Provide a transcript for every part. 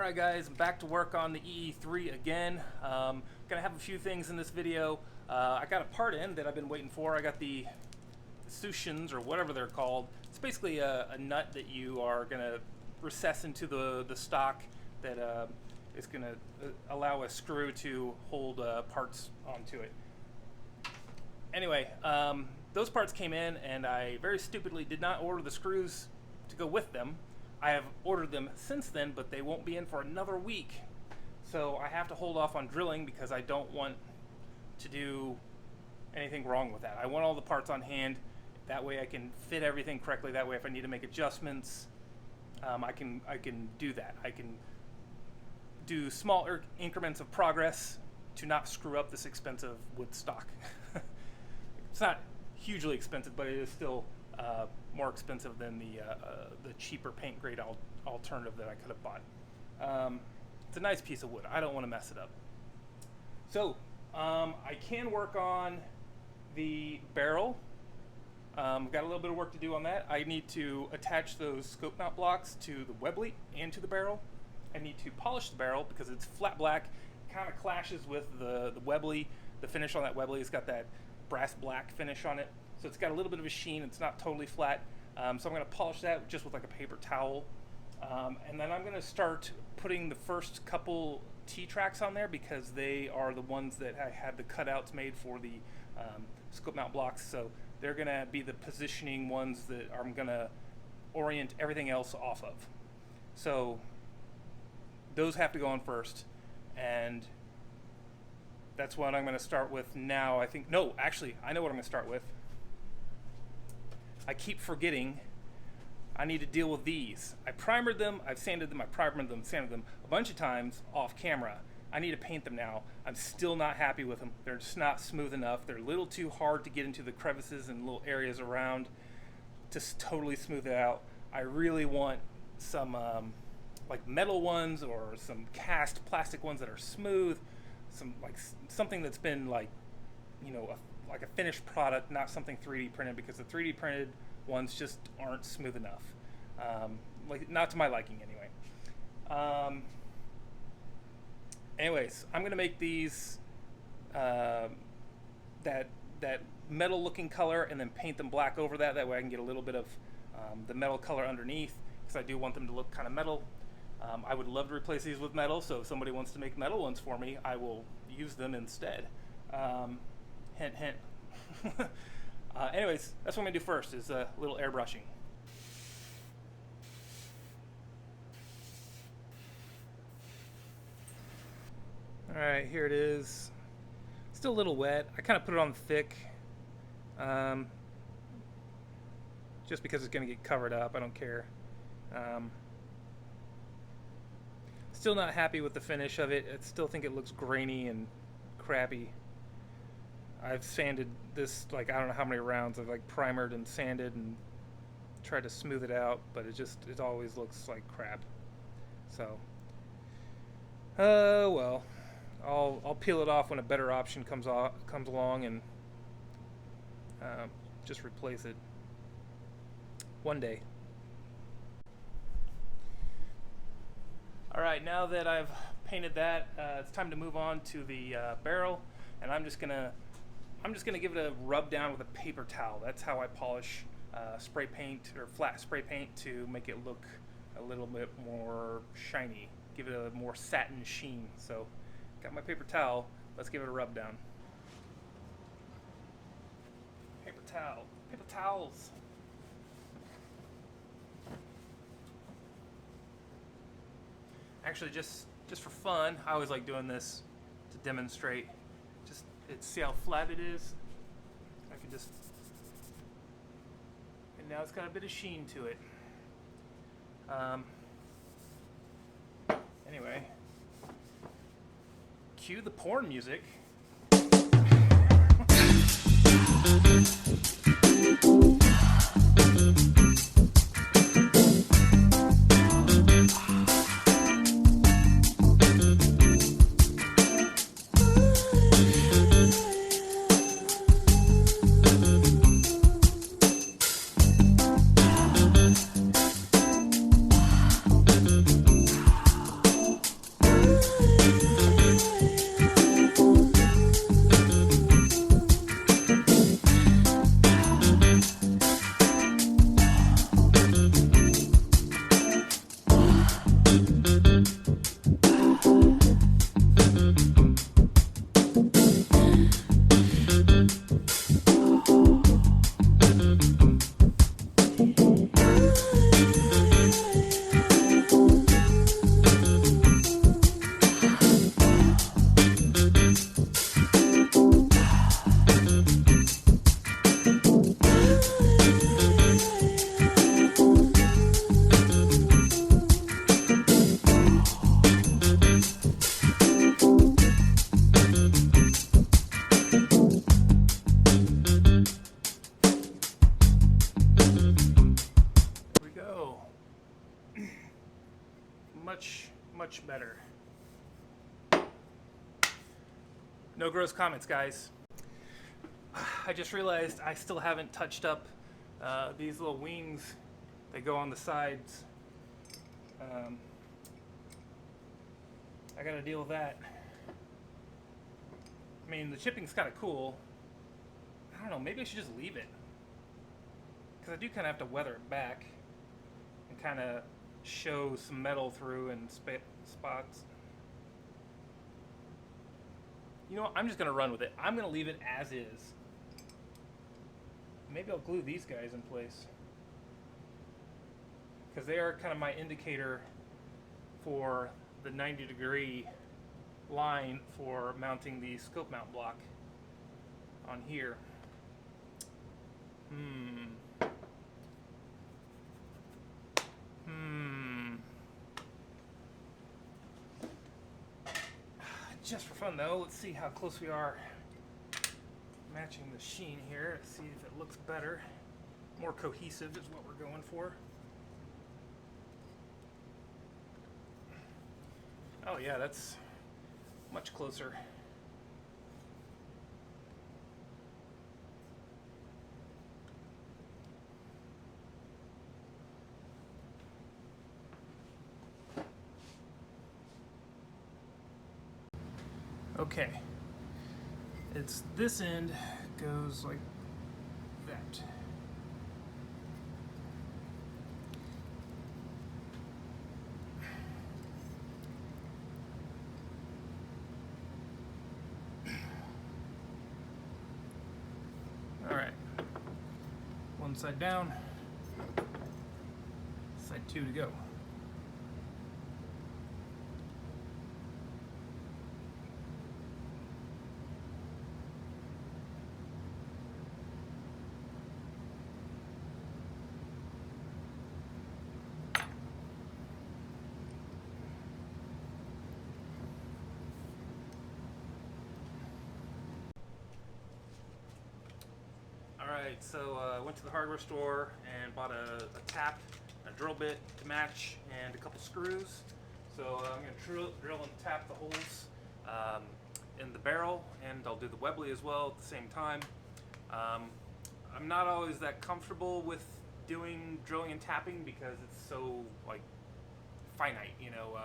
Alright guys, I'm back to work on the EE3 again. Gonna have a few things in this video. I got a part in that I've been waiting for. I got the sushins, or whatever they're called. It's basically a nut that you are gonna recess into the stock that is gonna allow a screw to hold parts onto it. Anyway, those parts came in and I very stupidly did not order the screws to go with them. I have ordered them since then, but they won't be in for another week. So I have to hold off on drilling because I don't want to do anything wrong with that. I want all the parts on hand. That way I can fit everything correctly. That way if I need to make adjustments, I can do that. I can do small increments of progress to not screw up this expensive wood stock. It's not hugely expensive, but it is still more expensive than the cheaper paint grade alternative that I could have bought. It's a nice piece of wood. I don't want to mess it up. So I can work on the barrel. Got a little bit of work to do on that. I need to attach those scope mount blocks to the webley and to the barrel. I need to polish the barrel because it's flat black. It kind of clashes with the webley. The finish on that webley has got that brass black finish on it. So it's got a little bit of a sheen. It's not totally flat. So I'm going to polish that just with like a paper towel. And then I'm going to start putting the first couple T-tracks on there because they are the ones that I had the cutouts made for the scope mount blocks. So they're going to be the positioning ones that I'm going to orient everything else off of. So those have to go on first. And that's what I'm going to start with now. Actually, I know what I'm going to start with. I keep forgetting I need to deal with these. I primered them, I've sanded them, I primered them, sanded them a bunch of times off camera. I need to paint them now. I'm still not happy with them. They're just not smooth enough. They're a little too hard to get into the crevices and little areas around to totally smooth it out. I really want some like metal ones or some cast plastic ones that are smooth. Something that's been like a finished product, not something 3D printed, because the 3D printed ones just aren't smooth enough. Not to my liking anyway. Anyways, I'm gonna make these that metal looking color and then paint them black over that. That way I can get a little bit of the metal color underneath, because I do want them to look kind of metal. I would love to replace these with metal, so if somebody wants to make metal ones for me, I will use them instead. Hint, hint. Anyways, that's what I'm going to do first, is a little airbrushing. Alright, here it is. Still a little wet. I kind of put it on thick. Just because it's going to get covered up. I don't care. Still not happy with the finish of it. I still think it looks grainy and crappy. I've sanded this I don't know how many rounds. I've primered and sanded and tried to smooth it out, but it always looks like crap. So well, I'll peel it off when a better option comes along and just replace it one day. Alright, now that I've painted that, it's time to move on to the barrel, and I'm just gonna give it a rub down with a paper towel. That's how I polish spray paint or flat spray paint, to make it look a little bit more shiny, give it a more satin sheen. So, got my paper towel. Let's give it a rub down. Paper towel, paper towels. Actually, just for fun, I always like doing this to demonstrate. See how flat it is? I can just... And now it's got a bit of sheen to it. Anyway. Cue the porn music. Much better. No gross comments, guys. I just realized I still haven't touched up these little wings that go on the sides. I gotta deal with that. I mean, the chipping's kind of cool. I don't know, maybe I should just leave it. Because I do kind of have to weather it back and kind of show some metal through and spots. You know what, I'm just going to run with it. I'm going to leave it as is. Maybe I'll glue these guys in place. Because they are kind of my indicator for the 90-degree line for mounting the scope mount block on here. Just for fun though, let's see how close we are matching the sheen here. See if it looks better. More cohesive is what we're going for. Oh yeah, that's much closer. Okay, it's this end goes like that. All right, one side down, side two to go. Alright, so I went to the hardware store and bought a tap, a drill bit to match, and a couple screws. So I'm going to drill and tap the holes in the barrel, and I'll do the Webley as well at the same time. I'm not always that comfortable with doing drilling and tapping because it's so like finite, you know.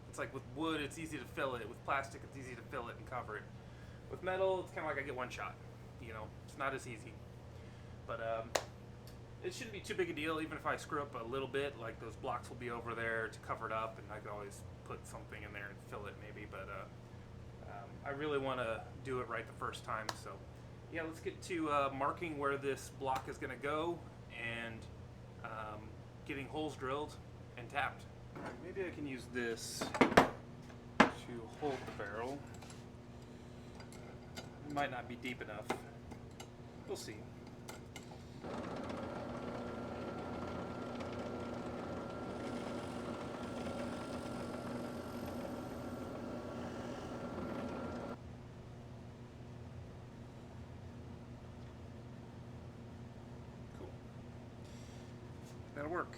It's like with wood, it's easy to fill it. With plastic, it's easy to fill it and cover it. With metal, it's kind of like I get one shot. You know, it's not as easy. But it shouldn't be too big a deal, even if I screw up a little bit. Like those blocks will be over there to cover it up, and I can always put something in there and fill it maybe. But I really want to do it right the first time. So yeah, let's get to marking where this block is going to go and getting holes drilled and tapped. Right, maybe I can use this to hold the barrel. It might not be deep enough. We'll see. Cool. That'll work.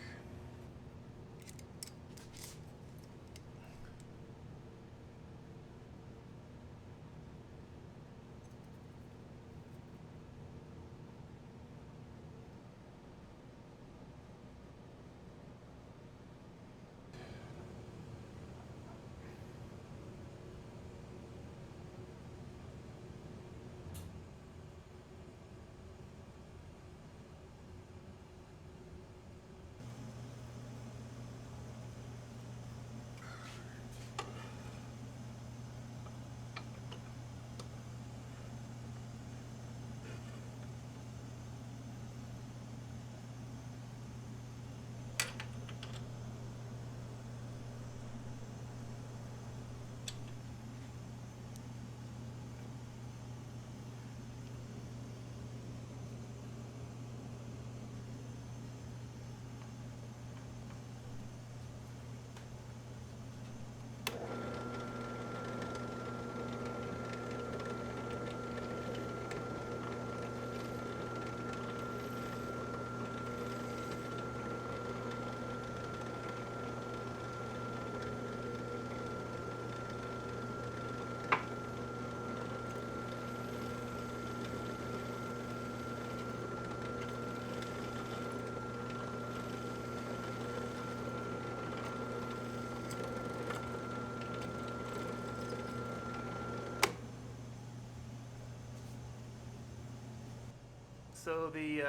So the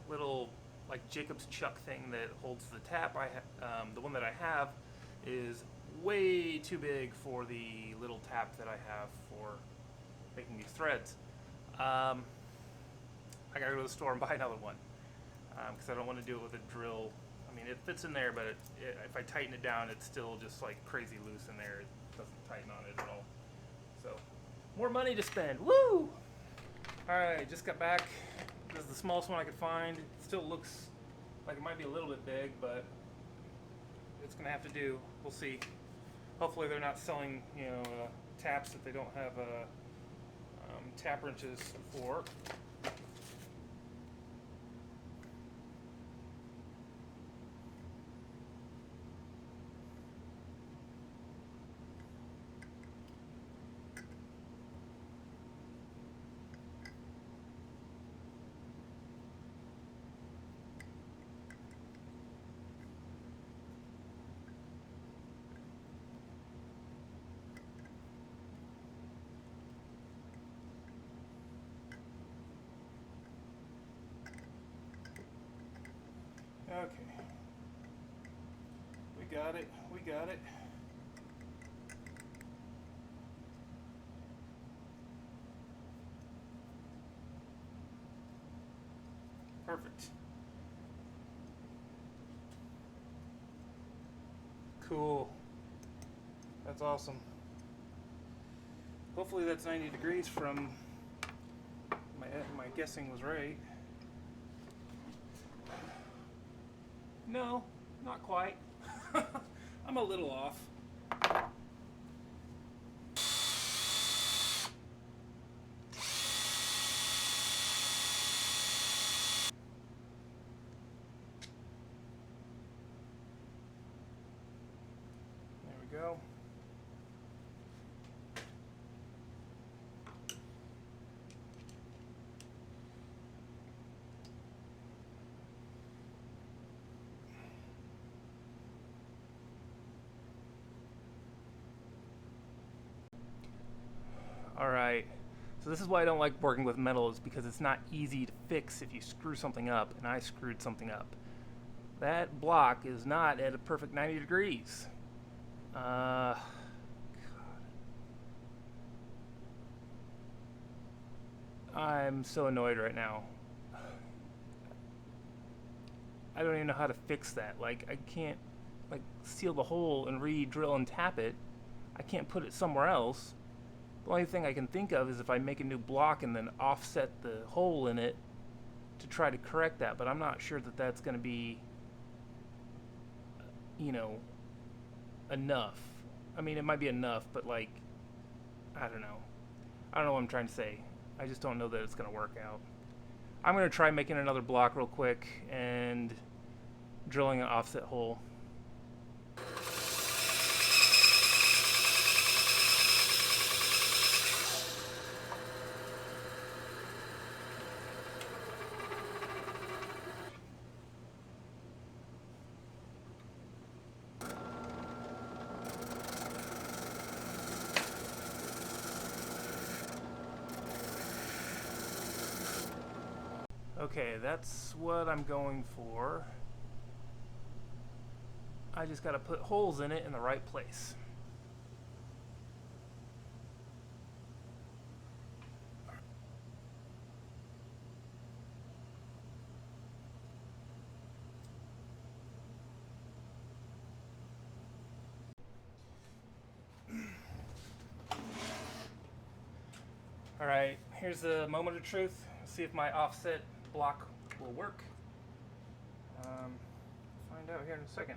little like Jacob's chuck thing that holds the tap, the one that I have, is way too big for the little tap that I have for making these threads. I gotta go to the store and buy another one because I don't want to do it with a drill. I mean, it fits in there, but if I tighten it down, it's still just like crazy loose in there. It doesn't tighten on it at all. So, more money to spend. Woo! Alright, just got back. This is the smallest one I could find. It still looks like it might be a little bit big, but it's gonna have to do. We'll see. Hopefully they're not selling, taps that they don't have tap wrenches for. Okay. We got it. We got it. Perfect. Cool. That's awesome. Hopefully that's 90 degrees from my guessing was right. No, not quite. I'm a little off. There we go. Alright, so this is why I don't like working with metal, is because it's not easy to fix if you screw something up, and I screwed something up. That block is not at a perfect 90 degrees. God. I'm so annoyed right now. I don't even know how to fix that. Like, I can't, like, seal the hole and re-drill and tap it. I can't put it somewhere else. The only thing I can think of is if I make a new block and then offset the hole in it to try to correct that, but I'm not sure that that's going to be, enough. I mean, it might be enough, but like, I don't know. I don't know what I'm trying to say. I just don't know that it's going to work out. I'm going to try making another block real quick and drilling an offset hole. Okay, that's what I'm going for. I just got to put holes in it in the right place. Alright, here's the moment of truth. Let's see if my offset block will work. Find out here in a second.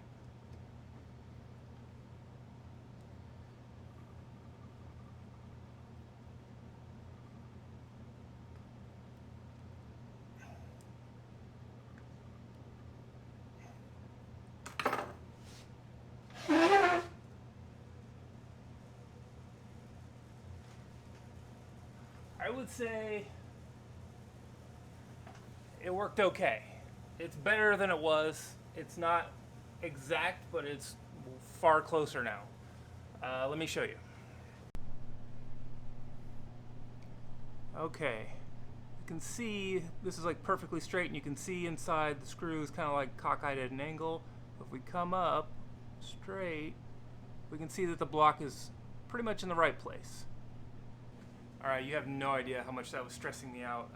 I would say it worked okay. It's better than it was. It's not exact, but it's far closer now. Let me show you. Okay, you can see this is like perfectly straight, and you can see inside the screws kind of like cockeyed at an angle. If we come up straight, we can see that the block is pretty much in the right place. Alright, you have no idea how much that was stressing me out.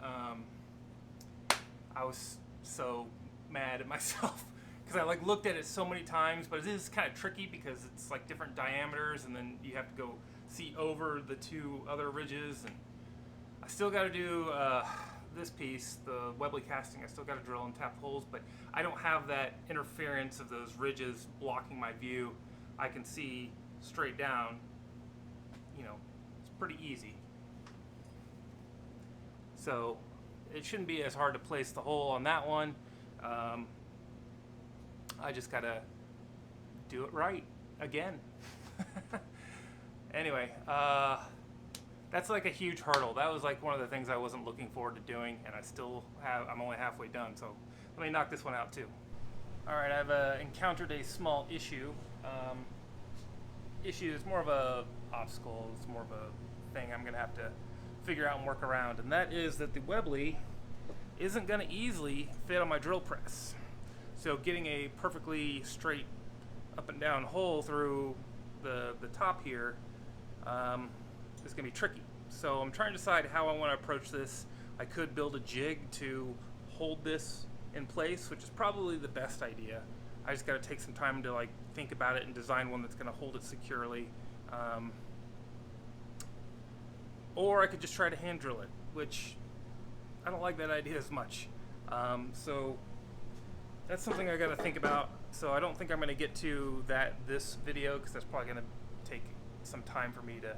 I was so mad at myself because I like looked at it so many times, but it is kind of tricky because it's like different diameters, and then you have to go see over the two other ridges, and I still got to do this piece, the Webley casting. I still got to drill and tap holes, but I don't have that interference of those ridges blocking my view. I can see straight down. You know, it's pretty easy. So it shouldn't be as hard to place the hole on that one. I just gotta do it right again. Anyway, that's like a huge hurdle. That was like one of the things I wasn't looking forward to doing, and I'm only halfway done, so let me knock this one out too. Alright, I've encountered a small issue. Issue is more of a obstacle, it's more of a thing I'm gonna have to figure out and work around, and that is that the Webley isn't gonna easily fit on my drill press. So getting a perfectly straight up and down hole through the top here is going to be tricky. So I'm trying to decide how I want to approach this. I could build a jig to hold this in place, which is probably the best idea. I just got to take some time to like think about it and design one that's going to hold it securely. Or I could just try to hand drill it, which I don't like that idea as much. So that's something I got to think about. So I don't think I'm going to get to this video, because that's probably going to take some time for me to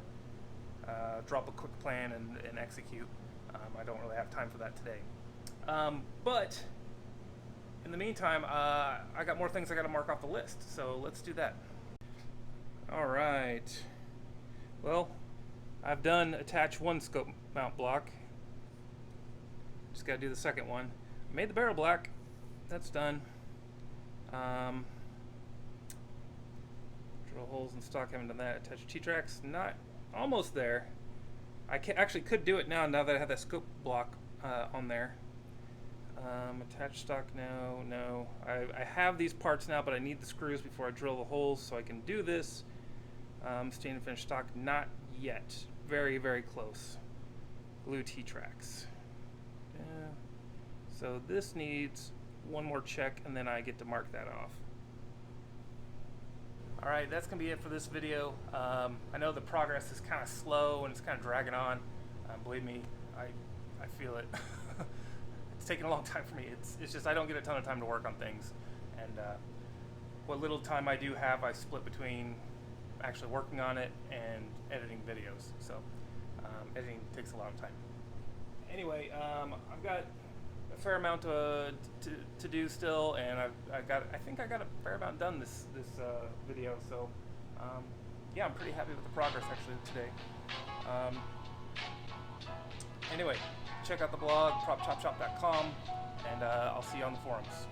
drop a quick plan and execute. I don't really have time for that today. But in the meantime, I got more things I got to mark off the list. So let's do that. All right. Well, I've done attach one scope mount block. Just got to do the second one. Made the barrel black. That's done. Drill holes in stock, haven't done that. Attach T-tracks, not almost there. I actually could do it now that I have that scope block on there. Attach stock, no. I have these parts now, but I need the screws before I drill the holes, so I can do this. Stain and finish stock, not yet. Very, very close. Glue T-tracks. Yeah. So this needs one more check, and then I get to mark that off. Alright, that's going to be it for this video. I know the progress is kind of slow and it's kind of dragging on. Believe me, I feel it. It's taking a long time for me. It's just I don't get a ton of time to work on things. And what little time I do have, I split between actually working on it and editing videos. So editing takes a lot of time. Anyway, I've got a fair amount to do still, and I think I got a fair amount done this video. So yeah, I'm pretty happy with the progress actually today. Anyway, check out the blog propchopshop.com, and I'll see you on the forums.